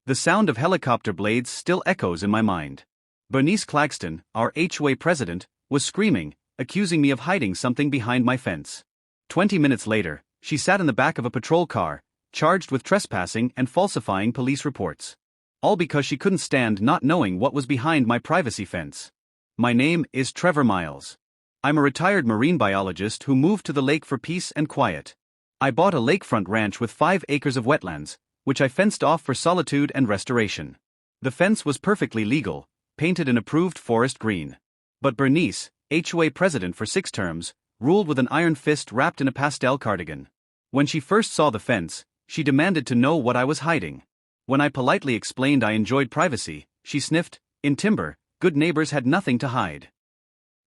The sound of helicopter blades still echoes in my mind. Bernice Claxton, our HOA president, was screaming, accusing me of hiding something behind my fence. 20 minutes later, she sat in the back of a patrol car, charged with trespassing and falsifying police reports. All because she couldn't stand not knowing what was behind my privacy fence. My name is Trevor Miles. I'm a retired marine biologist who moved to the lake for peace and quiet. I bought a lakefront ranch with 5 acres of wetlands, which I fenced off for solitude and restoration. The fence was perfectly legal, painted an approved forest green. But Bernice, HOA president for 6 terms, ruled with an iron fist wrapped in a pastel cardigan. When she first saw the fence, she demanded to know what I was hiding. When I politely explained I enjoyed privacy, she sniffed, "In timber, good neighbors had nothing to hide."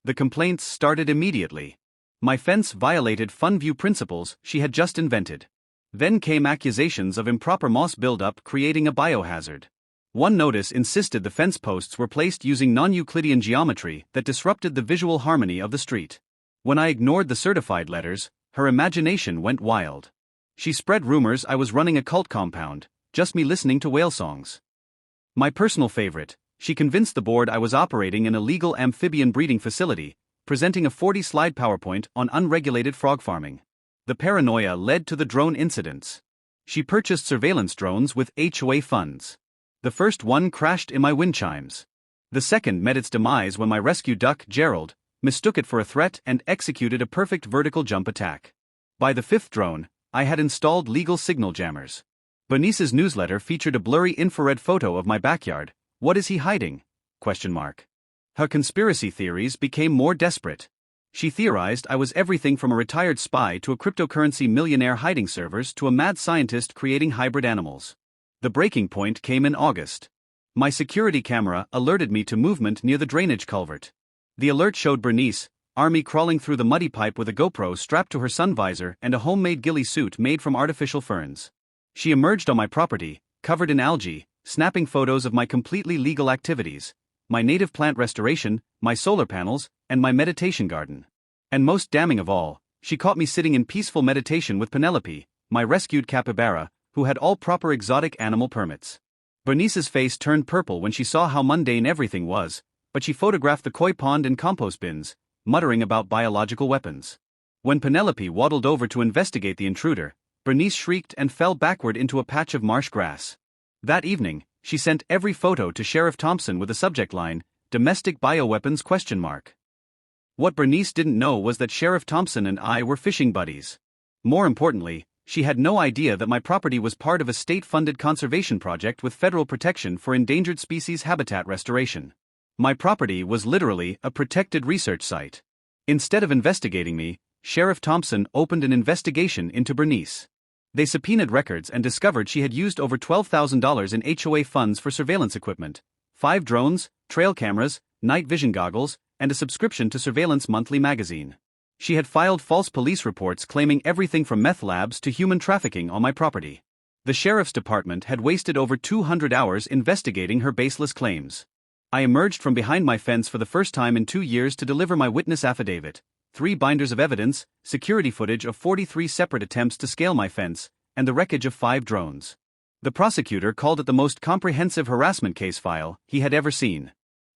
The complaints started immediately. My fence violated FunView principles she had just invented. Then came accusations of improper moss buildup creating a biohazard. One notice insisted the fence posts were placed using non-Euclidean geometry that disrupted the visual harmony of the street. When I ignored the certified letters, her imagination went wild. She spread rumors I was running a cult compound, just me listening to whale songs. My personal favorite, she convinced the board I was operating an illegal amphibian breeding facility, presenting a 40-slide PowerPoint on unregulated frog farming. The paranoia led to the drone incidents. She purchased surveillance drones with HOA funds. The first one crashed in my wind chimes. The second met its demise when my rescue duck, Gerald, mistook it for a threat and executed a perfect vertical jump attack. By the 5th drone, I had installed legal signal jammers. Bernice's newsletter featured a blurry infrared photo of my backyard. What is he hiding? ? Her conspiracy theories became more desperate. She theorized I was everything from a retired spy to a cryptocurrency millionaire hiding servers to a mad scientist creating hybrid animals. The breaking point came in August. My security camera alerted me to movement near the drainage culvert. The alert showed Bernice, army crawling through the muddy pipe with a GoPro strapped to her sun visor and a homemade ghillie suit made from artificial ferns. She emerged on my property, covered in algae, snapping photos of my completely legal activities, my native plant restoration, my solar panels, and my meditation garden. And most damning of all, she caught me sitting in peaceful meditation with Penelope, my rescued capybara, who had all proper exotic animal permits. Bernice's face turned purple when she saw how mundane everything was, but she photographed the koi pond and compost bins, muttering about biological weapons. When Penelope waddled over to investigate the intruder, Bernice shrieked and fell backward into a patch of marsh grass. That evening, she sent every photo to Sheriff Thompson with a subject line, "Domestic bioweapons?" What Bernice didn't know was that Sheriff Thompson and I were fishing buddies. More importantly, she had no idea that my property was part of a state-funded conservation project with federal protection for endangered species habitat restoration. My property was literally a protected research site. Instead of investigating me, Sheriff Thompson opened an investigation into Bernice. They subpoenaed records and discovered she had used over $12,000 in HOA funds for surveillance equipment, 5 drones, trail cameras, night vision goggles, and a subscription to Surveillance Monthly magazine. She had filed false police reports claiming everything from meth labs to human trafficking on my property. The sheriff's department had wasted over 200 hours investigating her baseless claims. I emerged from behind my fence for the first time in 2 years to deliver my witness affidavit, 3 binders of evidence, security footage of 43 separate attempts to scale my fence, and the wreckage of 5 drones. The prosecutor called it the most comprehensive harassment case file he had ever seen.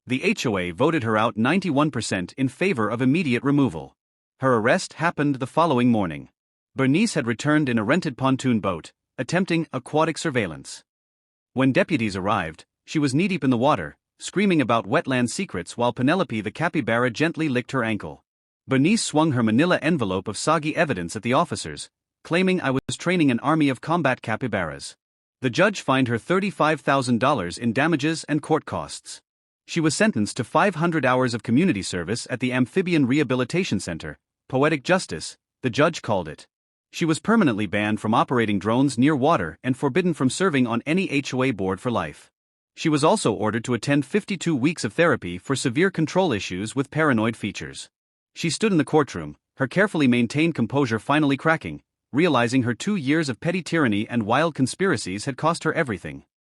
The HOA voted her out 91% in favor of immediate removal. Her arrest happened the following morning. Bernice had returned in a rented pontoon boat, attempting aquatic surveillance. When deputies arrived, she was knee-deep in the water, screaming about wetland secrets while Penelope the capybara gently licked her ankle. Bernice swung her manila envelope of soggy evidence at the officers, claiming I was training an army of combat capybaras. The judge fined her $35,000 in damages and court costs. She was sentenced to 500 hours of community service at the Amphibian Rehabilitation Center, poetic justice, the judge called it. She was permanently banned from operating drones near water and forbidden from serving on any HOA board for life. She was also ordered to attend 52 weeks of therapy for severe control issues with paranoid features. She stood in the courtroom, her carefully maintained composure finally cracking, realizing her 2 years of petty tyranny and wild conspiracies had cost her everything.